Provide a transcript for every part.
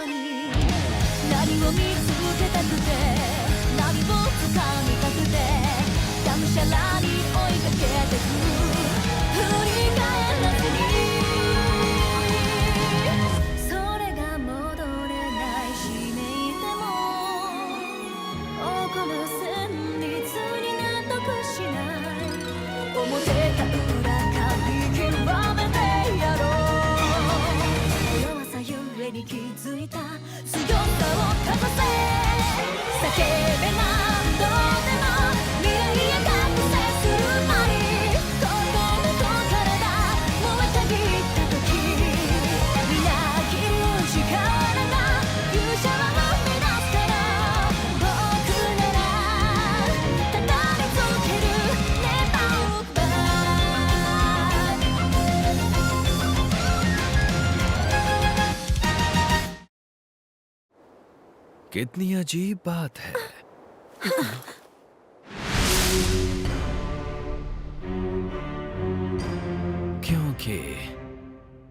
に何を見つけたくて何を掴みたくてがむしゃらに追いかけてく振り返らずにそれが戻れないしめいても起こる旋律に納得しない思ってた裏か見極めてやろう弱さゆえに気づいた強さをかざせ叫べ何度でも未来へ覚醒する前に心と体燃えたぎった時みなぎる力が勇者は生み出すから僕ならただ見つける Never look back कितनी अजीब बात है। क्योंकि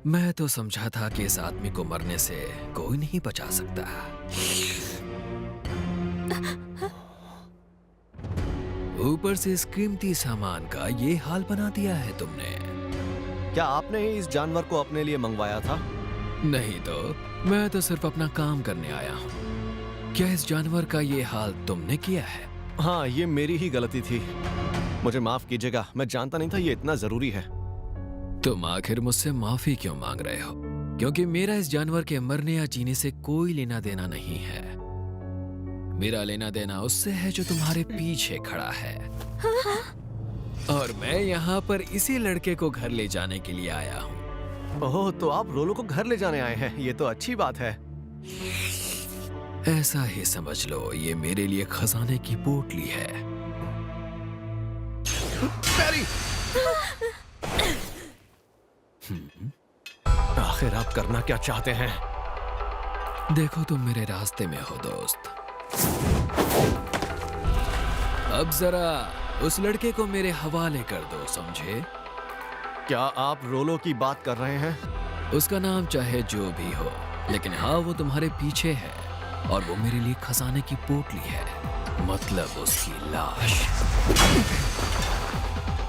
मैं तो समझा था कि इस आदमी को मरने से कोई नहीं बचा सकता। ऊपर से इस कीमती सामान का ये हाल बना दिया है तुमने। क्या आपने ही इस जानवर को अपने लिए मंगवाया था? नहीं तो मैं तो सिर्फ अपना काम करने आया हूँ। क्या इस जानवर का ये हाल तुमने किया है? हाँ, ये मेरी ही गलती थी। मुझे माफ कीजिएगा, मैं जानता नहीं था ये इतना जरूरी है। तुम आखिर मुझसे माफी क्यों मांग रहे हो? क्योंकि मेरा इस जानवर के मरने या जीने से कोई लेना देना नहीं है। मेरा लेना देना उससे है जो तुम्हारे पीछे खड़ा है। और मैं यहाँ पर इसी लड़के को घर ले जाने के लिए आया हूँ। ओह, तो आप रोलो को घर ले जाने आए हैं, ये तो अच्छी बात है। ऐसा ही समझ लो, ये मेरे लिए खजाने की पोटली है। पैरी! आखिर आप करना क्या चाहते हैं? देखो तुम मेरे रास्ते में हो दोस्त। अब जरा उस लड़के को मेरे हवाले कर दो, समझे? क्या आप रोलो की बात कर रहे हैं? उसका नाम चाहे जो भी हो, लेकिन हाँ, वो तुम्हारे पीछे है और वो मेरे लिए खजाने की पोटली है, मतलब उसकी लाश।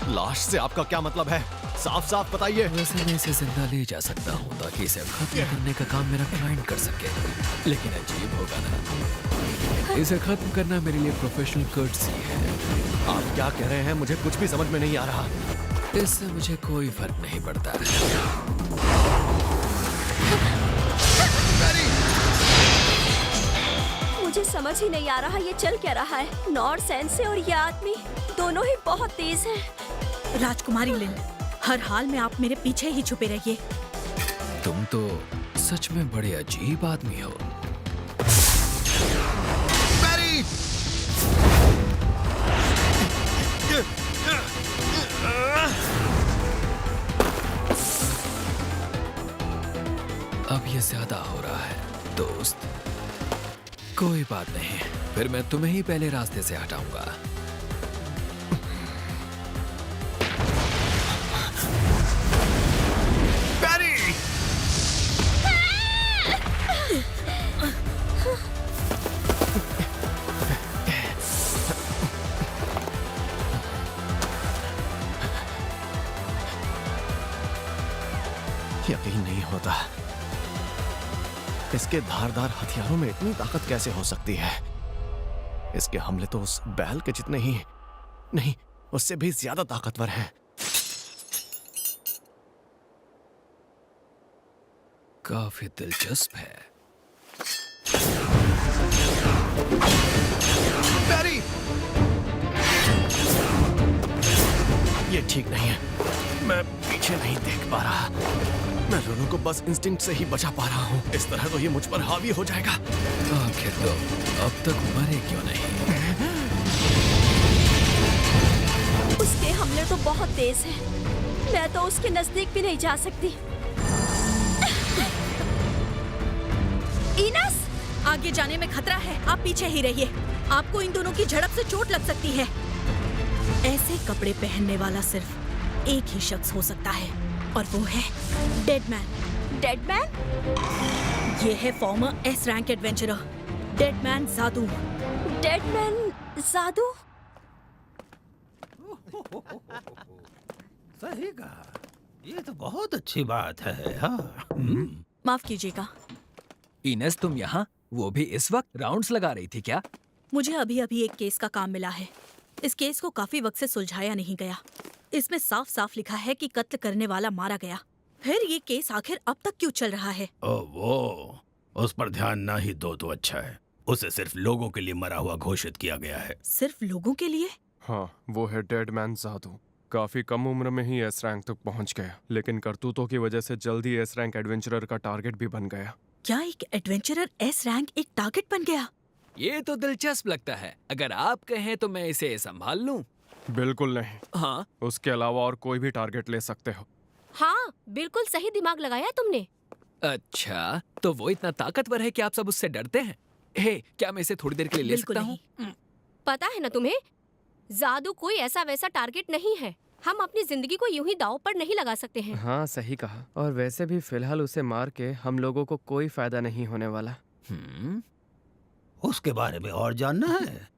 लाश से आपका क्या मतलब है? साफ साफ बताइए। वैसे मैं इसे जिंदा ले जा सकता हूँ ताकि इसे खत्म करने का काम मेरा क्लाइंट कर सके, लेकिन अजीब होगा ना। इसे खत्म करना मेरे लिए प्रोफेशनल कर्टसी है। आप क्या कह रहे हैं? मुझे कुछ भी समझ में नहीं आ रहा। इससे मुझे कोई फर्क नहीं पड़ता। मुझे समझ ही नहीं आ रहा ये चल क्या रहा है। नॉर्थ सेंसे और ये आदमी दोनों ही बहुत तेज हैं। राजकुमारी लिन, हर हाल में आप मेरे पीछे ही छुपे रहिए। तुम तो सच में बड़े अजीब आदमी हो। अब ये ज्यादा हो रहा है दोस्त। कोई बात नहीं, फिर मैं तुम्हें ही पहले रास्ते से हटाऊंगा। यकीन नहीं होता, इसके धारदार हथियारों में इतनी ताकत कैसे हो सकती है। इसके हमले तो उस बैल के जितने ही नहीं, उससे भी ज्यादा ताकतवर हैं। काफी दिलचस्प है। बैरी! ये ठीक नहीं है। मैं पीछे नहीं देख पा रहा। मैं रोनो को बस इंस्टिंक्ट से ही बचा पा रहा हूँ। इस तरह तो ये मुझ पर हावी हो जाएगा। आखिर तो अब तक मरे क्यों नहीं? उसके हमले तो बहुत तेज हैं। मैं तो उसके नजदीक भी नहीं जा सकती। इनस, आगे जाने में खतरा है, आप पीछे ही रहिए। आपको इन दोनों की झड़प से चोट लग सकती है। ऐसे कपड़े पहनने वाला सिर्फ एक ही शख्स हो सकता है, और वो है डेड मैन। Dead man? ये है farmer S rank adventurer dead man जादू। डेड मैन जादू? सही कहा, ये तो बहुत अच्छी बात है। हाँ। माफ कीजिएगा, इनेस तुम यहाँ, वो भी इस वक्त राउंड्स लगा रही थी क्या? मुझे अभी अभी एक केस का काम मिला है। इस केस को काफी वक्त से सुलझाया नहीं गया। इसमें साफ साफ लिखा है कि कत्ल करने वाला मारा गया। फिर ये केस आखिर अब तक क्यों चल रहा है? ओ वो, उस पर ध्यान ना ही दो तो अच्छा है। उसे सिर्फ लोगों के लिए मरा हुआ घोषित किया गया है। सिर्फ लोगों के लिए? हाँ, वो है डेड मैन जादू। काफी कम उम्र में ही एस रैंक तक पहुंच गया, लेकिन करतूतों की वजह से जल्दी एस रैंक एडवेंचरर का टारगेट भी बन गया। क्या एक एडवेंचरर एस रैंक एक टारगेट बन गया? ये तो दिलचस्प लगता है। अगर आप कहें तो मैं इसे संभाल लूं। बिल्कुल नहीं। हाँ, उसके अलावा और कोई भी टारगेट ले सकते हो। हाँ, बिल्कुल सही दिमाग लगाया तुमने। अच्छा, तो वो इतना ताकतवर है कि आप सब उससे डरते हैं? हे, क्या मैं इसे थोड़ी देर के लिए ले बिल्कुल सकता हूँ? नहीं। पता है ना तुम्हें, जादू कोई ऐसा वैसा टारगेट नहीं है। हम अपनी जिंदगी को यूं ही दांव पर नहीं लगा सकते हैं। हाँ सही कहा। और वैसे भी फिलहाल उसे मार के हम लोगों को कोई फायदा नहीं होने वाला। उसके बारे में और जानना है?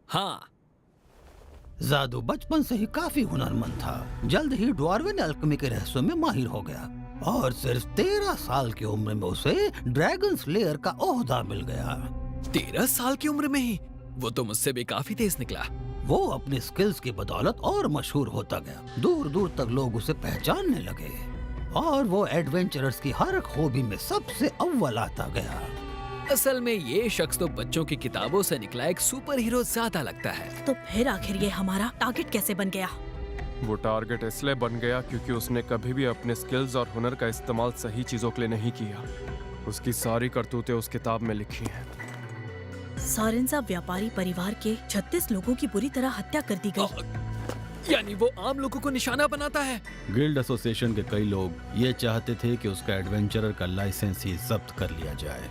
हाँ। जादू बचपन से ही काफी हुनरमंद था। जल्द ही ड्वार्विन अल्केमी के रहस्यों में माहिर हो गया और सिर्फ 13 साल की उम्र में उसे ड्रैगन स्लेयर का ओहदा मिल गया। 13 साल की उम्र में ही? वो तो मुझसे भी काफी तेज निकला। वो अपनी स्किल्स की बदौलत और मशहूर होता गया। दूर दूर तक लोग उसे पहचानने लगे और वो एडवेंचरर्स की हर खूबी में सबसे अव्वल आता गया। असल में ये शख्स तो बच्चों की किताबों से निकला एक सुपर हीरो ज्यादा लगता है। तो फिर आखिर ये हमारा टारगेट कैसे बन गया? वो टारगेट इसलिए बन गया क्योंकि उसने कभी भी अपने स्किल्स और हुनर का इस्तेमाल सही चीजों के लिए नहीं किया। उसकी सारी करतूतें उस किताब में लिखी हैं। सारेंजा व्यापारी परिवार के 36 लोगों की बुरी तरह हत्या कर दी गई। यानी वो आम लोगों को निशाना बनाता है। गिल्ड एसोसिएशन के कई लोग ये चाहते थे कि उसका एडवेंचरर का लाइसेंस ही जब्त कर लिया जाए।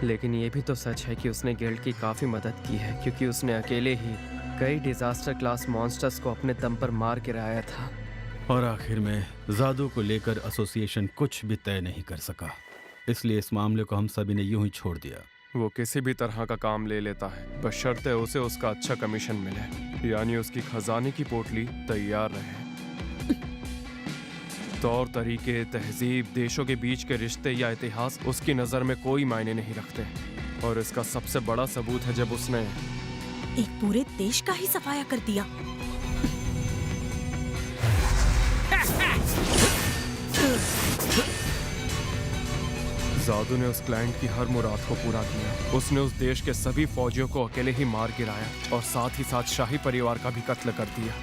लेकिन ये भी तो सच है कि उसने गिल्ड की काफी मदद की है, क्योंकि उसने अकेले ही कई डिजास्टर क्लास मॉन्स्टर्स को अपने दम पर मार गिराया था। और आखिर में जादू को लेकर एसोसिएशन कुछ भी तय नहीं कर सका। इसलिए इस मामले को हम सभी ने यूं ही छोड़ दिया। वो किसी भी तरह का काम ले लेता है, बशर्ते उसे उसका अच्छा कमीशन मिले, यानी उसकी खजाने की पोटली तैयार रहे। तौर तरीके, तहजीब, देशों के बीच के रिश्ते या इतिहास उसकी नज़र में कोई मायने नहीं रखते। और इसका सबसे बड़ा सबूत है जब उसने एक पूरे देश का ही सफाया कर दिया। जादू ने उस क्लाइंट की हर मुराद को पूरा किया। उसने उस देश के सभी फौजियों को अकेले ही मार गिराया और साथ ही साथ शाही परिवार का भी कत्ल कर दिया।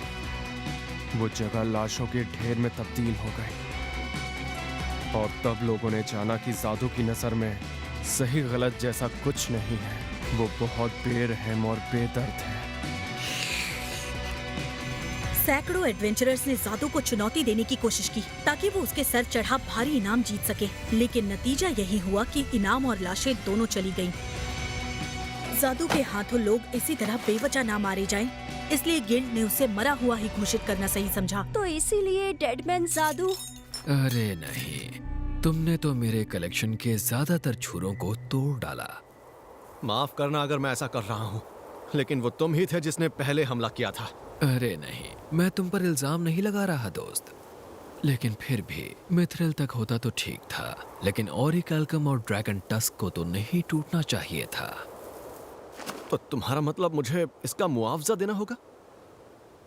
वो जगह लाशों के ढेर में तब्दील हो गई और तब लोगों ने जाना कि जादू की नज़र में सही गलत जैसा कुछ नहीं है। वो बहुत बेरहम और बेदर्द है। सैकड़ों एडवेंचरर्स ने जादू को चुनौती देने की कोशिश की ताकि वो उसके सर चढ़ा भारी इनाम जीत सके, लेकिन नतीजा यही हुआ कि इनाम और लाशें दोनों चली गईं। जादू के हाथों लोग इसी तरह बेवजह ना मारे जाएं, इसलिए गिल्ड ने उसे मरा हुआ ही घोषित करना सही समझा। तो इसीलिए डेडमैन जादू? अरे नहीं, तुमने तो मेरे कलेक्शन के ज्यादातर छुरों को तोड़ डाला। माफ करना अगर मैं ऐसा कर रहा हूँ, लेकिन वो तुम ही थे जिसने पहले हमला किया था। अरे नहीं, मैं तुम पर इल्जाम नहीं लगा रहा दोस्त, लेकिन फिर भी मिथ्रिल तक होता तो ठीक था, लेकिन ऑरिकल्कम और ड्रैगन टस्क को तो नहीं टूटना चाहिए था। तो तुम्हारा मतलब मुझे इसका मुआवजा देना होगा?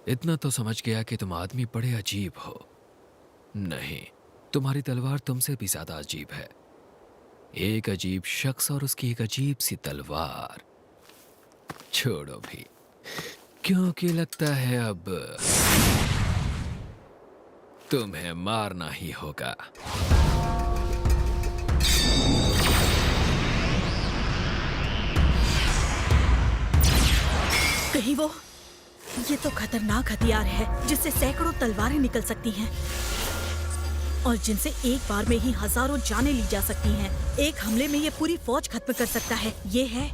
इतना तो समझ गया कि तुम आदमी बड़े अजीब हो। नहीं, तुम्हारी तलवार तुमसे भी ज्यादा अजीब है। एक अजीब शख्स और उसकी एक अजीब सी तलवार। छोड़ो भी, क्योंकि लगता है अब तुम्हें मारना ही होगा। कहीं वो, ये तो खतरनाक हथियार है जिससे सैकड़ों तलवारें निकल सकती हैं और जिनसे एक बार में ही हजारों जानें ली जा सकती हैं। एक हमले में ये पूरी फौज खत्म कर सकता है। ये है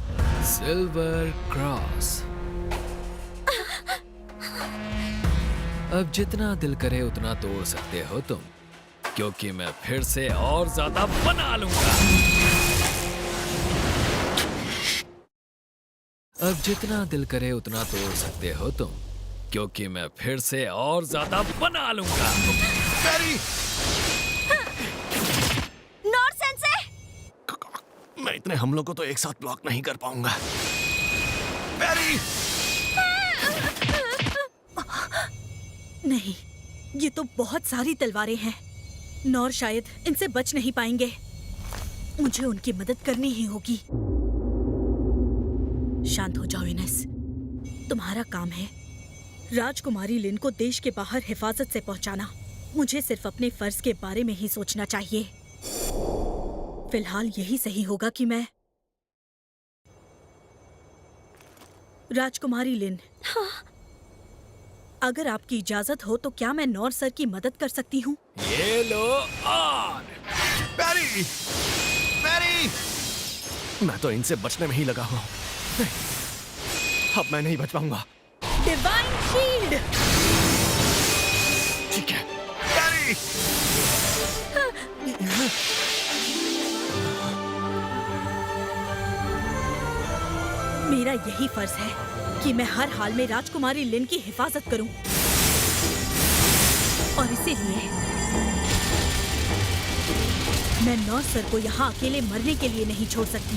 सिल्वर क्रॉस। अब जितना दिल करे उतना तोड़ सकते हो तुम, क्योंकि मैं फिर से और ज्यादा बना लूंगा। अब जितना दिल करे उतना तोड़ सकते हो तुम, क्योंकि मैं फिर से और ज्यादा बना लूंगा। बैरी! नॉर सेंसे! मैं इतने हमलों को तो एक साथ ब्लॉक नहीं कर पाऊंगा। बैरी! नहीं, ये तो बहुत सारी तलवारें हैं। नॉर शायद इनसे बच नहीं पाएंगे। मुझे उनकी मदद करनी ही होगी। शांत हो जाओ इनेस। तुम्हारा काम है राजकुमारी लिन को देश के बाहर हिफाजत से पहुंचाना। मुझे सिर्फ अपने फर्ज के बारे में ही सोचना चाहिए। फिलहाल यही सही होगा कि मैं राजकुमारी लिन, अगर आपकी इजाजत हो तो क्या मैं नॉर सर की मदद कर सकती हूँ? ये लो और बैरी! बैरी! मैं तो इनसे बचने में ही लगा हूँ। अब मैं नहीं बच पाऊंगा। Divine shield! ठीक है। बैरी! मेरा यही फर्ज है कि मैं हर हाल में राजकुमारी लिन की हिफाजत करूं। और इसीलिए मैं नॉर सर को यहाँ अकेले मरने के लिए नहीं छोड़ सकती।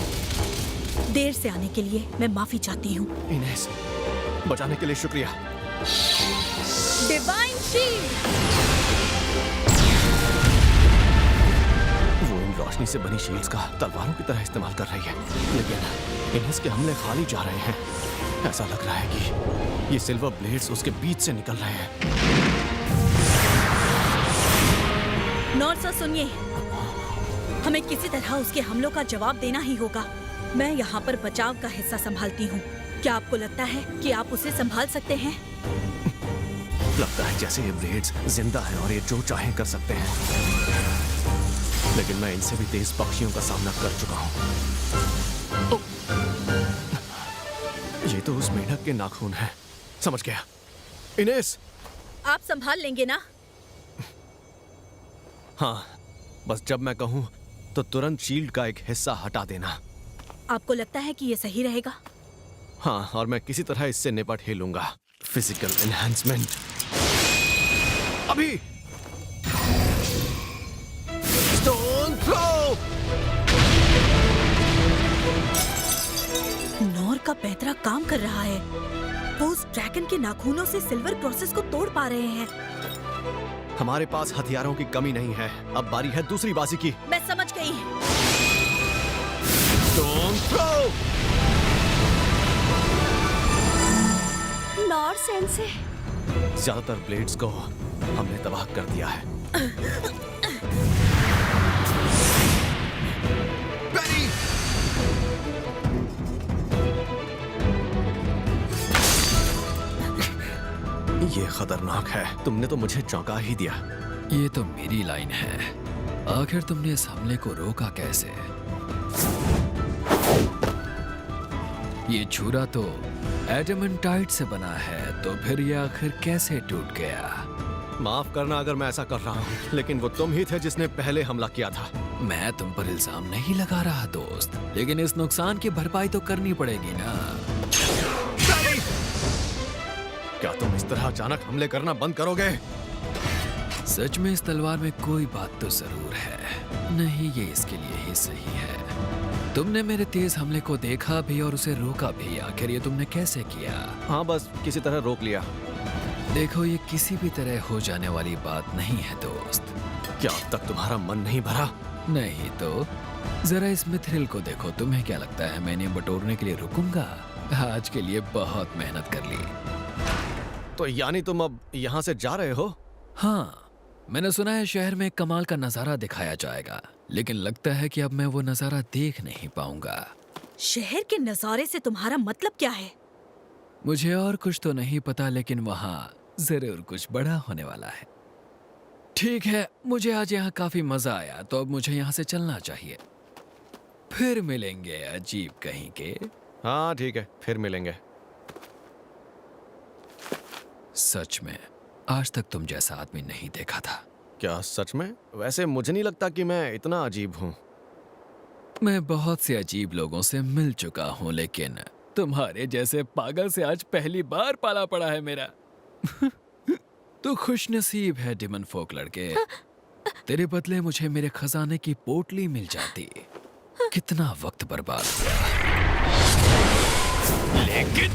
देर से आने के लिए मैं माफी चाहती हूँ। इनेस, बचाने के लिए शुक्रिया। Divine shield! वो इन रोशनी से बनी शील्ड्स का तलवारों की तरह इस्तेमाल कर रही है, लेकिन इनेस के हमले खाली जा रहे हैं। ऐसा लग रहा है कि ये सिल्वर ब्लेड्स उसके बीच से निकल रहे हैं। नॉर सर सुनिए, हमें किसी तरह उसके हमलों का जवाब देना ही होगा। मैं यहाँ पर बचाव का हिस्सा संभालती हूँ। क्या आपको लगता है कि आप उसे संभाल सकते हैं? लगता है जैसे ये ब्लेड्स जिंदा है और ये जो चाहे कर सकते हैं, लेकिन मैं इनसे भी तेज पक्षियों का सामना कर चुका हूँ। ये तो उस मेंढक के नाखून है। समझ गया। इनेस! आप संभाल लेंगे ना? हाँ, बस जब मैं कहूँ तो तुरंत शील्ड का एक हिस्सा हटा देना। आपको लगता है कि ये सही रहेगा? हाँ, और मैं किसी तरह इससे निपट ही लूंगा। फिजिकल एनहांसमेंट अभी। Stone throw! नॉर का पैतरा काम कर रहा है। वो उस ड्रैगन के नाखूनों से सिल्वर प्रोसेस को तोड़ पा रहे हैं। हमारे पास हथियारों की कमी नहीं है। अब बारी है दूसरी बाजी की। मैं समझ गई। Stone throw! नॉर सेंसे! ज्यादातर ब्लेड्स को हमने तबाह कर दिया है। बैरी! ये खतरनाक है। तुमने तो मुझे चौंका ही दिया। ये तो मेरी लाइन है। आखिर तुमने इस हमले को रोका कैसे? ये छुरा तो एडमंटाइट से बना है, तो फिर ये आखिर कैसे टूट गया? माफ करना अगर मैं ऐसा कर रहा हूँ, लेकिन वो तुम ही थे जिसने पहले हमला किया था। मैं तुम पर इल्जाम नहीं लगा रहा दोस्त, लेकिन इस नुकसान की भरपाई तो करनी पड़ेगी ना। क्या तुम इस तरह अचानक हमले करना बंद करोगे? सच में इस तलवार में कोई बात तो जरूर है। नहीं, ये इसके लिए ही सही है। तुमने मेरे तेज हमले को देखा भी और उसे रोका भी। आखिर ये तुमने कैसे किया? हाँ, बस किसी तरह रोक लिया। देखो, ये किसी भी तरह हो जाने वाली बात नहीं है दोस्त। क्या अब तक तुम्हारा मन नहीं भरा? नहीं तो जरा इस मिथ्रिल को देखो। तुम्हें क्या लगता है मैं इन्हें बटोरने के लिए रुकूंगा? आज के लिए बहुत मेहनत कर ली। तो यानी तुम अब यहाँ से जा रहे हो? हाँ, मैंने सुना है शहर में एक कमाल का नजारा दिखाया जाएगा, लेकिन लगता है कि अब मैं वो नजारा देख नहीं पाऊंगा। शहर के नजारे से तुम्हारा मतलब क्या है? मुझे और कुछ तो नहीं पता, लेकिन वहाँ जरूर कुछ बड़ा होने वाला है। ठीक है, मुझे आज यहाँ काफी मजा आया, तो अब मुझे यहाँ से चलना चाहिए। फिर मिलेंगे अजीब कहीं के। हाँ ठीक है, फिर मिलेंगे। सच में आज तक तुम जैसा आदमी नहीं देखा था। क्या सच में? वैसे मुझे नहीं लगता कि मैं इतना अजीब हूँ। मैं बहुत से अजीब लोगों से मिल चुका हूँ, लेकिन तुम्हारे जैसे पागल से आज पहली बार पाला पड़ा है मेरा। तू खुशनसीब है डिमन फोक लड़के। तेरे बदले मुझे मेरे खजाने की पोटली मिल जाती। कितना वक्त बर्बाद हुआ। लेकिन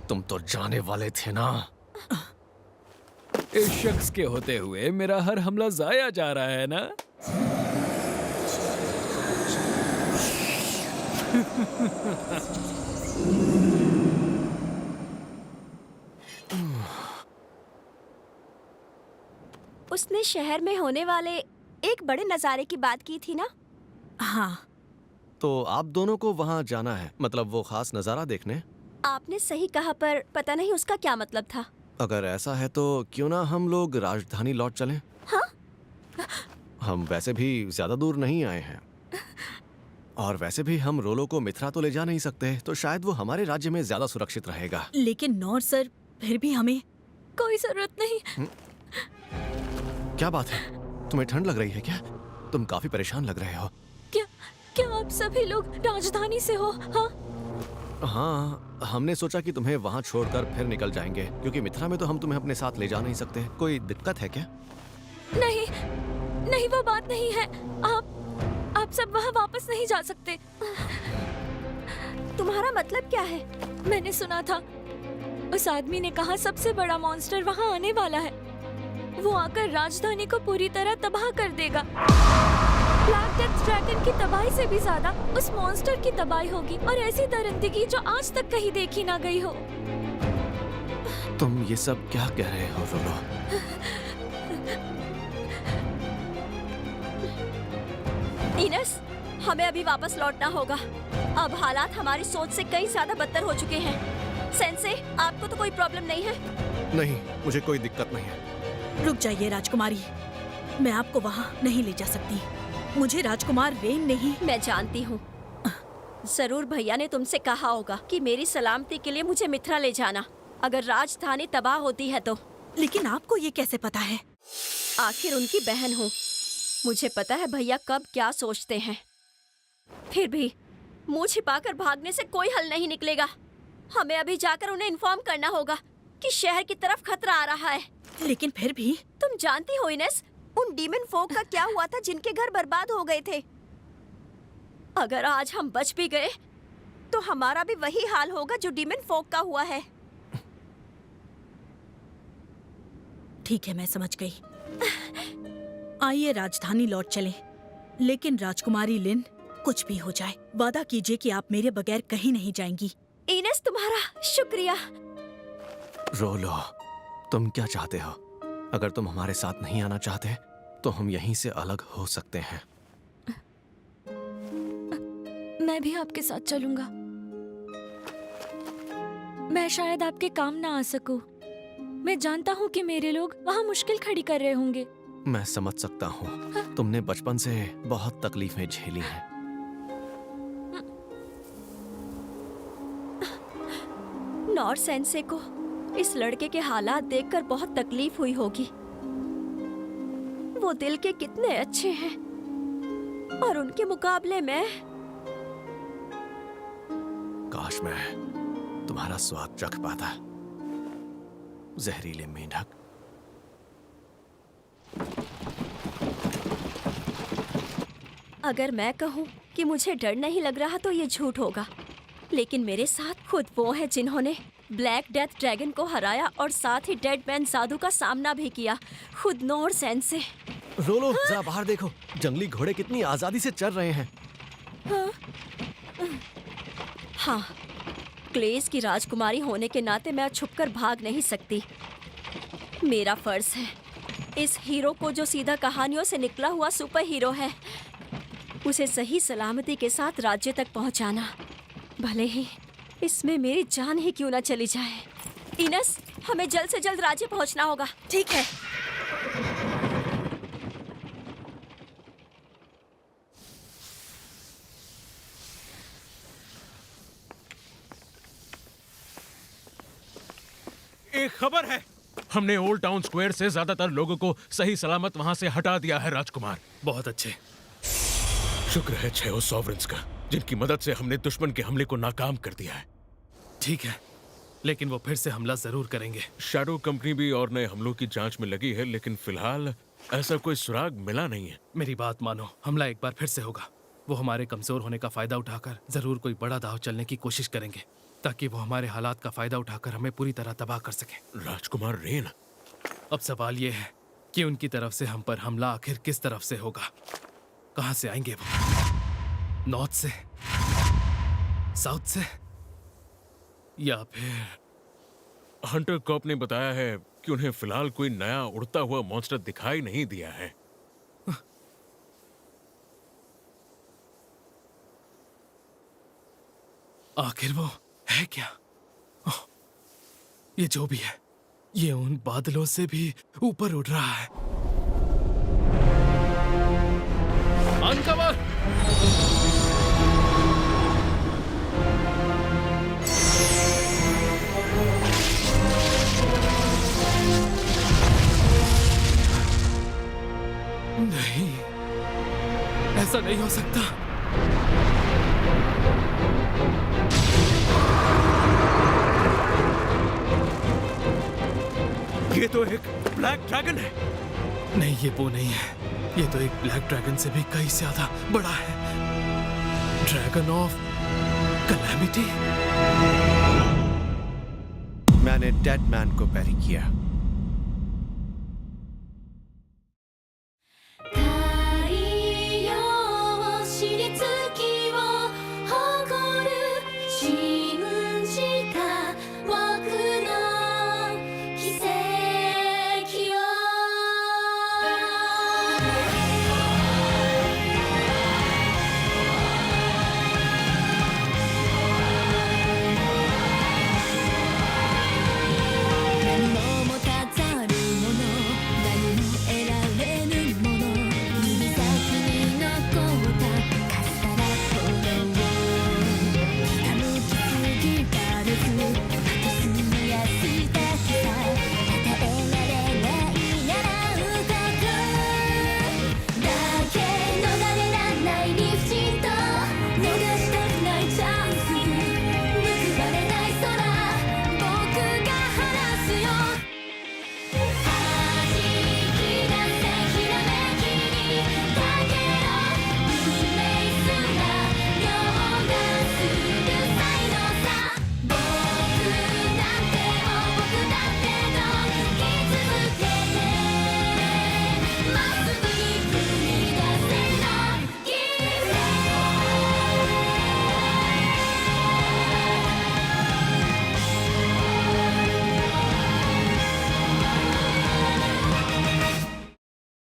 तुम तो जाने वाले थे ना। इस शख्स के होते हुए मेरा हर हमला जाया जा रहा है ना। उसने शहर में होने वाले एक बड़े नजारे की बात की थी ना। हाँ, तो आप दोनों को वहां जाना है, मतलब वो खास नजारा देखने। आपने सही कहा, पर पता नहीं उसका क्या मतलब था। अगर ऐसा है तो क्यों ना हम लोग राजधानी लौट चलें। हाँ? हम वैसे भी ज्यादा दूर नहीं आए हैं, और वैसे भी हम रोलो को मिथरा तो ले जा नहीं सकते, तो शायद वो हमारे राज्य में ज्यादा सुरक्षित रहेगा। लेकिन नॉर सर, फिर भी हमें कोई जरूरत नहीं। क्या बात है, तुम्हें ठंड लग रही है क्या? तुम काफी परेशान लग रहे हो। क्या आप सभी लोग राजधानी से हो? हाँ? हाँ, हमने सोचा कि तुम्हें वहाँ छोड़कर फिर निकल जाएंगे, क्योंकि मिथरा में तो हम तुम्हें अपने साथ ले जा नहीं सकते। कोई दिक्कत है क्या? नहीं, नहीं, वो बात नहीं है। आप सब वहाँ वापस नहीं जा सकते। तुम्हारा मतलब क्या है? मैंने सुना था उस आदमी ने कहा सबसे बड़ा मॉन्स्टर वहाँ आने वाला है। वो आकर राजधानी को पूरी तरह तबाह कर देगा। ब्लैक डेथ ड्रैगन की तबाही से भी ज्यादा उस मॉन्स्टर की तबाही होगी, और ऐसी दरिंदगी जो आज तक कहीं देखी ना गई हो। तुम ये सब क्या कह रहे हो रोलो? इनेस, हमें अभी वापस लौटना होगा। अब हालात हमारी सोच से कई ज्यादा बदतर हो चुके हैं। सेंसे, आपको तो कोई प्रॉब्लम नहीं है? नहीं, मुझे कोई दिक्कत नहीं है। रुक जाइए राजकुमारी, मैं आपको वहाँ नहीं ले जा सकती। मुझे राजकुमार रेन नहीं। मैं जानती हूँ, जरूर भैया ने तुमसे कहा होगा कि मेरी सलामती के लिए मुझे मिथरा ले जाना, अगर राजधानी तबाह होती है तो। लेकिन आपको ये कैसे पता है? आखिर उनकी बहन हूँ, मुझे पता है भैया कब क्या सोचते हैं। फिर भी मुंह छिपाकर भागने से कोई हल नहीं निकलेगा। हमें अभी जाकर उन्हें इन्फॉर्म करना होगा कि शहर की तरफ खतरा आ रहा है। लेकिन फिर भी तुम जानती हो इनेस, उन डीमन फोक का क्या हुआ था जिनके घर बर्बाद हो गए थे। अगर आज हम बच भी गए तो हमारा भी वही हाल होगा जो डीमन फोक का हुआ है। ठीक है, मैं समझ गई। आइए राजधानी लौट चलें। लेकिन राजकुमारी लिन, कुछ भी हो जाए, वादा कीजिए कि आप मेरे बगैर कहीं नहीं जाएंगी। इनेस, तुम्हारा शुक्रिया। रोलो, तुम क्या चाहते हो? अगर तुम हमारे साथ नहीं आना चाहते तो हम यहीं से अलग हो सकते हैं। मैं भी आपके साथ चलूंगा। मैं शायद आपके काम ना आ सकूं। मैं जानता हूँ कि मेरे लोग वहाँ मुश्किल खड़ी कर रहे होंगे। मैं समझ सकता हूँ, तुमने बचपन से बहुत तकलीफें झेली हैं। नॉर सेंसे को इस लड़के के हालात देखकर बहुत तकलीफ हुई होगी। वो दिल के कितने अच्छे हैं, और उनके मुकाबले में काश मैं तुम्हारा स्वाद चख पाता, जहरीले मेंढक। अगर मैं कहूँ कि मुझे डर नहीं लग रहा तो ये झूठ होगा। लेकिन मेरे साथ खुद वो हैं जिन्होंने ब्लैक डेथ ड्रैगन को हराया और साथ ही डेड मैन साधु का सामना भी किया, खुद नॉर सेंसे। रोलो, जरा बाहर देखो, जंगली घोड़े कितनी आजादी से चल रहे हैं। हाँ, क्लेस की राजकुमारी होने के नाते मैं छुपकर भाग नहीं सकती। मेरा फर्ज है इस हीरो को, जो सीधा कहानियों से निकला हुआ सुपर हीरो है, उसे सही सलामती के साथ राज्य तक पहुंचाना, भले ही इसमें मेरी जान ही क्यों ना चली जाए। इनेस, हमें जल्द से जल्द राज्य पहुंचना होगा। ठीक है। एक खबर है, हमने ओल्ड टाउन स्क्वायर से ज्यादातर लोगों को सही सलामत वहां से हटा दिया है राजकुमार। बहुत अच्छे, शुक्र है 6 सॉवरेंस का। जिनकी मदद से हमने दुश्मन के हमले को नाकाम कर दिया है। ठीक है, लेकिन वो फिर से हमला जरूर करेंगे। शैडो कंपनी भी और नए हमलों की जांच में लगी है, लेकिन फिलहाल ऐसा कोई सुराग मिला नहीं है। मेरी बात मानो, हमला एक बार फिर से होगा। वो हमारे कमजोर होने का फायदा उठाकर जरूर कोई बड़ा दाव चलने की कोशिश करेंगे, ताकि वो हमारे हालात का फायदा उठाकर हमें पूरी तरह तबाह कर सके। राजकुमार रेन, अब सवाल ये है कि उनकी तरफ से हम पर हमला आखिर किस तरफ से होगा? कहां से आएंगे वो? नॉर्थ से, साउथ से, या फिर? हंटर कॉप ने बताया है कि उन्हें फिलहाल कोई नया उड़ता हुआ मॉन्स्टर दिखाई नहीं दिया है। आखिर वो है क्या? ओह, ये जो भी है, ये उन बादलों से भी ऊपर उड़ रहा है। अनकवर! नहीं, ऐसा नहीं हो सकता। ये तो एक ब्लैक ड्रैगन है। नहीं, ये वो नहीं है। ये तो एक ब्लैक ड्रैगन से भी कहीं ज्यादा बड़ा है। Dragon of calamity. मैंने डेड मैन को बैरी किया।